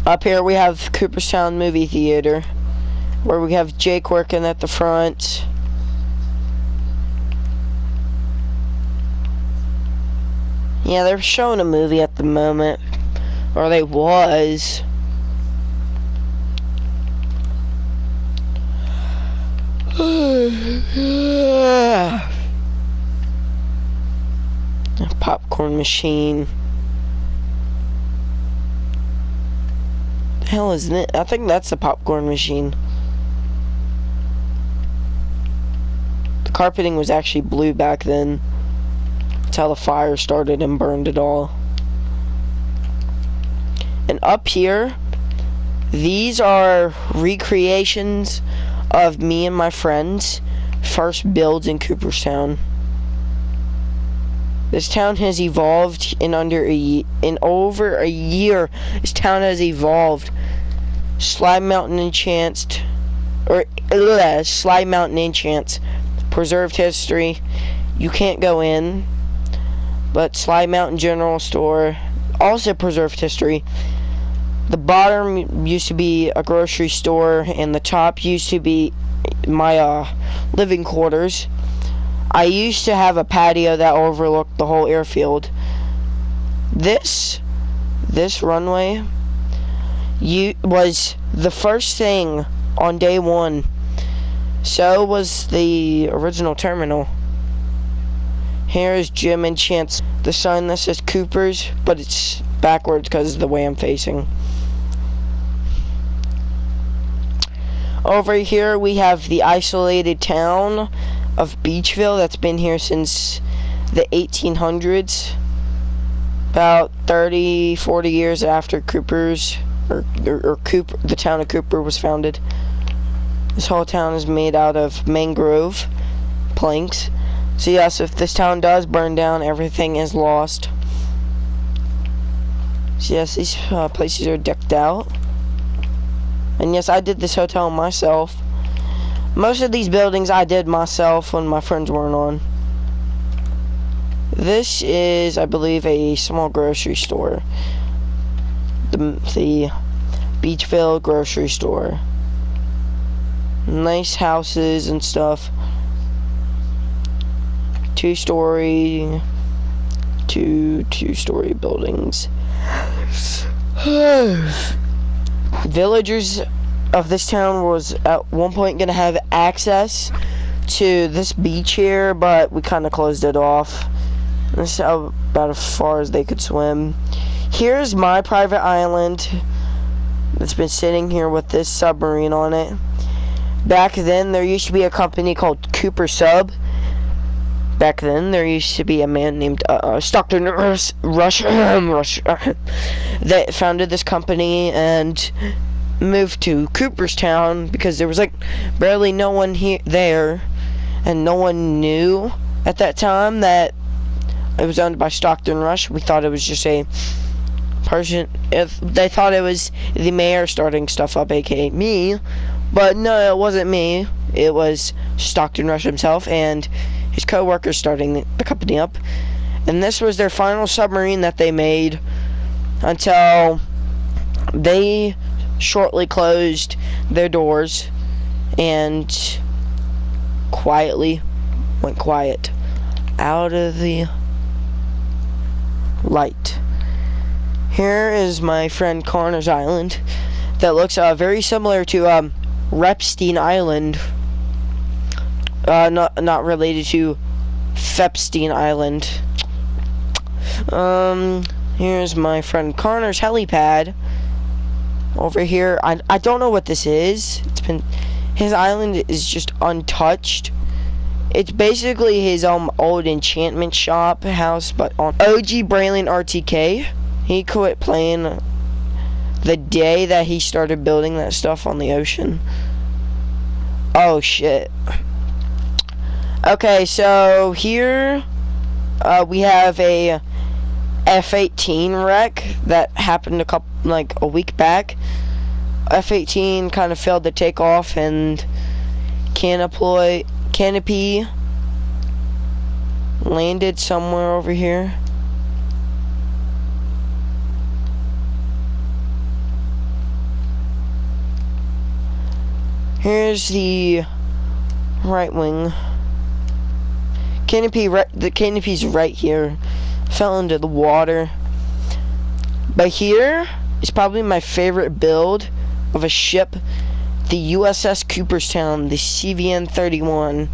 Up here we have Cooperstown movie theater, where we have Jake working at the front. Yeah, they're showing a movie at the moment, or they was. A popcorn machine. The hell is it? I think that's the popcorn machine. The carpeting was actually blue back then. That's how the fire started and burned it all. And up here, these are recreations of me and my friends' first builds in Cooperstown. This town has evolved in over a year. This town has evolved. Slide Mountain Enchants, Slide Mountain Enchants, preserved history. You can't go in, but Slide Mountain General Store, also preserved history. The bottom used to be a grocery store, and the top used to be my living quarters. I used to have a patio that overlooked the whole airfield. This runway was the first thing on day one. So was the original terminal. Here is Jim and Chance. The sign that says Cooper's, but it's backwards because of the way I'm facing. Over here we have the isolated town of Beachville that's been here since the 1800s. About 30-40 years after the town of Cooper was founded. This whole town is made out of mangrove planks. So yes, if this town does burn down, everything is lost. So yes, these places are decked out. And yes, I did this hotel myself. Most of these buildings I did myself when my friends weren't on. This is, I believe, a small grocery store. The Beachville grocery store. Nice houses and stuff. Two-story buildings. Villagers of this town was at one point going to have access to this beach here, but we kind of closed it off. This is about as far as they could swim. Here's my private island that's been sitting here with this submarine on it. Back then, there used to be a company called Cooper Sub. Back then, there used to be a man named Stockton Rush that founded this company and moved to Cooperstown because there was like barely no one there, and no one knew at that time that it was owned by Stockton Rush. We thought it was just a person. If they thought it was the mayor starting stuff up, aka me, but no, it wasn't me. It was Stockton Rush himself and his co-workers starting the company up. And this was their final submarine that they made until they shortly closed their doors and quietly went quiet out of the light. Here is my friend Connor's Island that looks very similar to Repstein Island. Not related to Fepstein Island. Here's my friend Connor's helipad. Over here, I don't know what this is. His island is just untouched. It's basically his old enchantment shop house, but on OG Braylon RTK. He quit playing the day that he started building that stuff on the ocean. Oh shit. Okay, so here we have a F-18 wreck that happened a week back. F-18 kind of failed to take off, and Canopy landed somewhere over here. Here's the right wing. The canopy's right here. Fell into the water. But here is probably my favorite build of a ship. The USS Cooperstown, the CVN-31.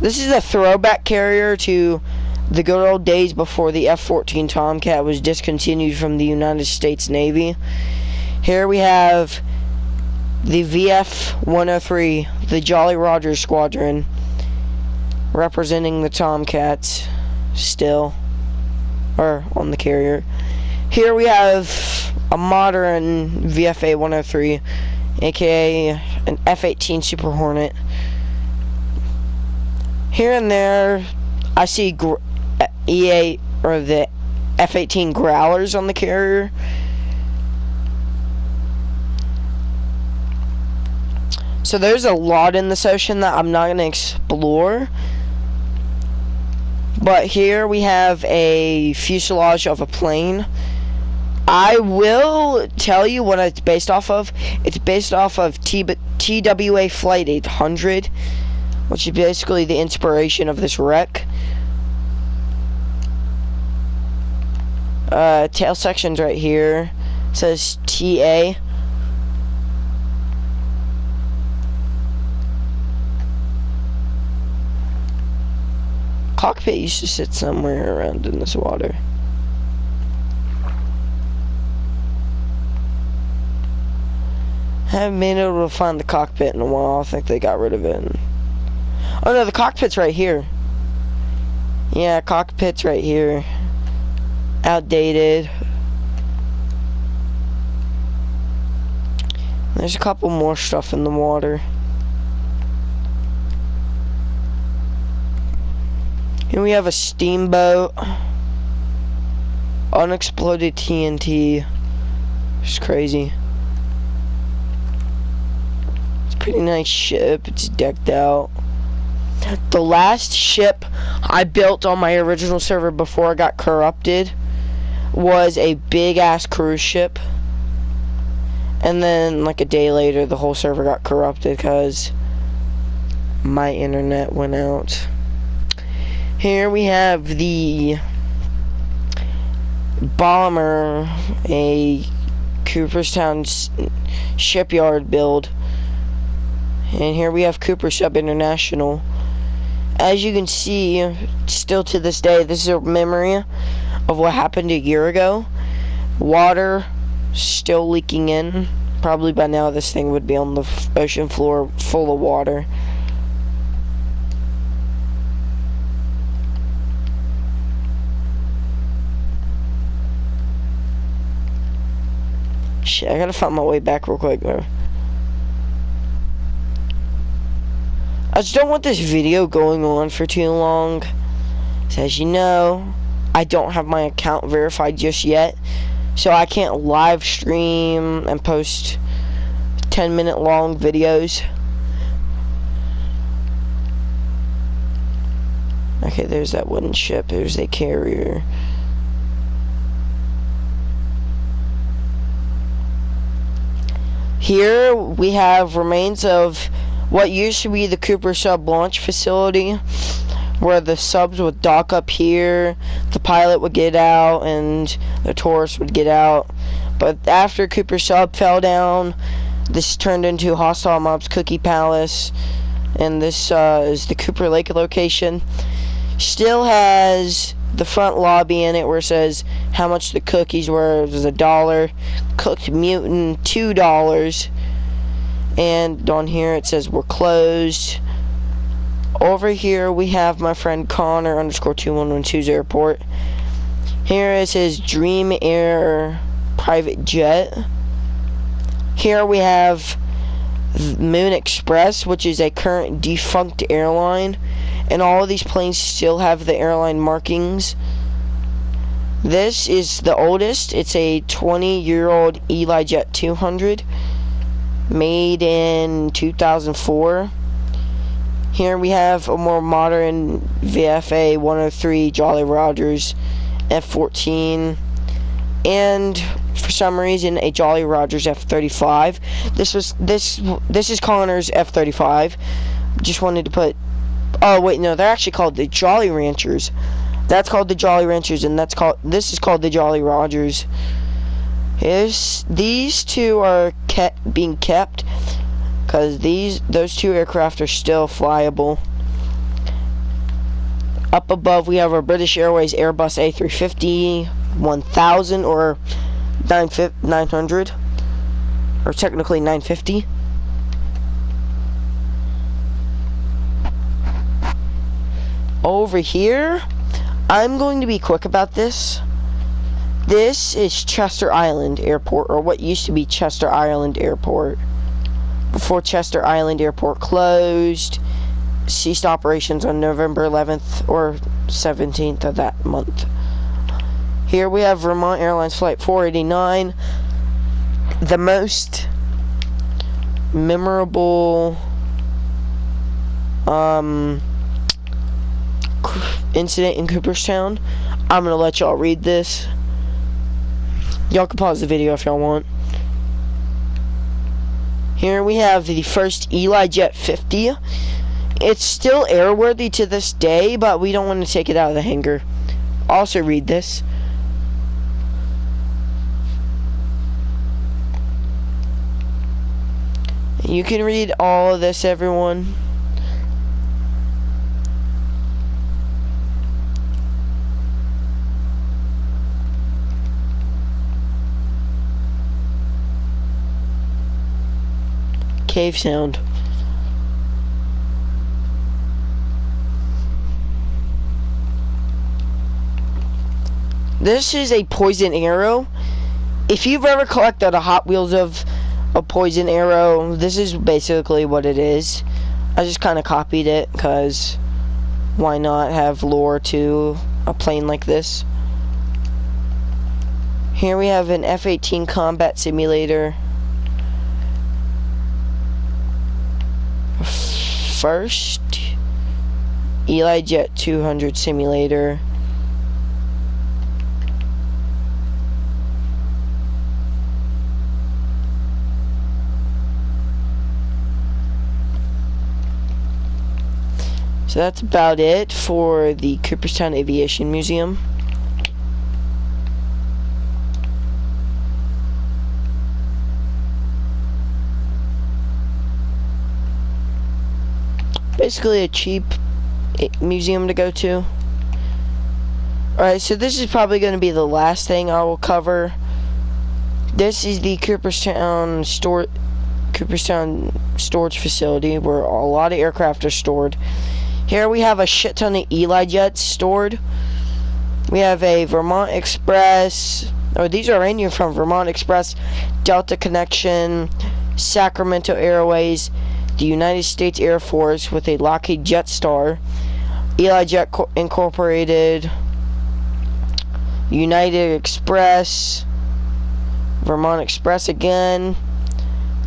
This is a throwback carrier to the good old days before the F-14 Tomcat was discontinued from the United States Navy. Here we have the VF-103, the Jolly Roger Squadron, representing the Tomcats still, or on the carrier. Here we have a modern VFA-103, aka an F-18 Super Hornet. Here and there, I see EA or the F-18 Growlers on the carrier. So there's a lot in this ocean that I'm not going to explore. But here we have a fuselage of a plane. I will tell you what it's based off of. It's based off of TWA Flight 800, which is basically the inspiration of this wreck. Tail section's right here. It says TA. Cockpit used to sit somewhere around in this water. I haven't been able to find the cockpit in a while. I think they got rid of it. Oh no, the cockpit's right here. Yeah, cockpit's right here. Outdated. There's a couple more stuff in the water. Here we have a steamboat. Unexploded TNT. It's crazy. It's a pretty nice ship. It's decked out. The last ship I built on my original server before I got corrupted was a big ass cruise ship. And then like a day later the whole server got corrupted because my internet went out. Here we have the bomber, a Cooperstown shipyard build. And here we have Cooper Sub International. As you can see, still to this day, this is a memory of what happened a year ago. Water still leaking in. Probably by now this thing would be on the ocean floor full of water. Shit, I gotta find my way back real quick, though. I just don't want this video going on for too long. So as you know, I don't have my account verified just yet. So I can't live stream and post 10-minute long videos. Okay, there's that wooden ship. There's a carrier. Here we have remains of what used to be the Cooper Sub launch facility, where the subs would dock up here, the pilot would get out, and the tourist would get out. But after Cooper Sub fell down, this turned into Hostile Mob's Cookie Palace, and this is the Cooper Lake location. Still has the front lobby in it where it says how much the cookies were. It was $1. Cooked Mutant, $2. And on here it says we're closed. Over here we have my friend Connor _2112's airport. Here is his Dream Air private jet. Here we have Moon Express, which is a current defunct airline. And all of these planes still have the airline markings. This is the oldest. It's a 20-year-old Eli Jet 200. Made in 2004. Here we have a more modern VFA 103 Jolly Rogers F-14. and for some reason a Jolly Rogers F-35. This is Connor's F-35. Just wanted to put. Oh wait, no, they're actually called the Jolly Ranchers. That's called the Jolly Ranchers, and this is called the Jolly Rogers. These two are being kept because those two aircraft are still flyable. Up above we have our British Airways Airbus A350 1000 or 900, or technically 950. Over here, I'm going to be quick about this. This is Chester Island Airport, or what used to be Chester Island Airport. Before Chester Island Airport closed, ceased operations on November 11th or 17th of that month. Here we have Vermont Airlines Flight 489. The most memorable incident in Cooperstown. I'm gonna let y'all read this. Y'all can pause the video if y'all want. Here we have the first Eli Jet 50. It's still airworthy to this day, but we don't want to take it out of the hangar. Also read this. You can read all of this, everyone. Cave sound. This is a poison arrow. If you've ever collected a Hot Wheels of a poison arrow, this is basically what it is. I just kind of copied it because why not have lore to a plane like this. Here we have an F-18 combat simulator. First Eli Jet 200 simulator. So that's about it for the Cooperstown Aviation Museum. Basically a cheap museum to go to. Alright, so this is probably going to be the last thing I will cover. This is the Cooperstown storage facility where a lot of aircraft are stored. Here we have a shit ton of Eli Jets stored. We have a Vermont Express. Oh, these are ranging from Vermont Express, Delta Connection, Sacramento Airways, the United States Air Force with a Lockheed Jetstar, Eli Jet Incorporated, United Express, Vermont Express again.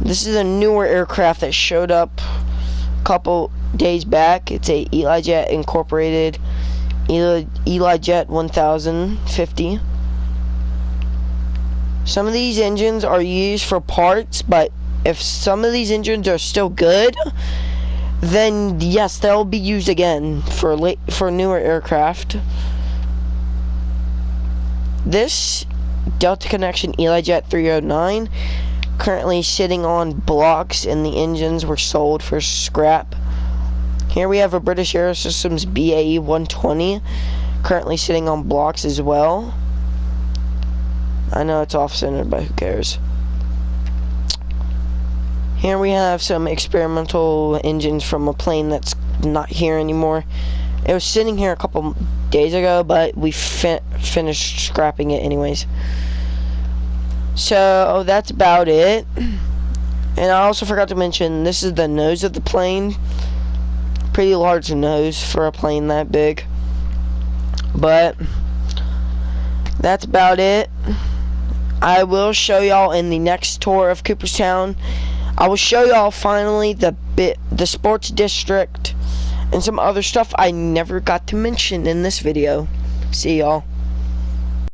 This is a newer aircraft that showed up a couple days back. It's a Eli Jet Incorporated Eli Jet 1050. Some of these engines are used for parts, but if some of these engines are still good, then yes, they'll be used again for newer aircraft. This Delta Connection Eli Jet 309 currently sitting on blocks, and the engines were sold for scrap. Here we have a British Air Systems BAE 120 currently sitting on blocks as well. I know it's off-centered, but who cares? Here we have some experimental engines from a plane that's not here anymore. It was sitting here a couple days ago, but we finished scrapping it anyways. So that's about it. And I also forgot to mention, this is the nose of the plane. Pretty large nose for a plane that big. But that's about it. I will show y'all in the next tour of Cooperstown. I will show y'all finally the sports district and some other stuff I never got to mention in this video. See y'all.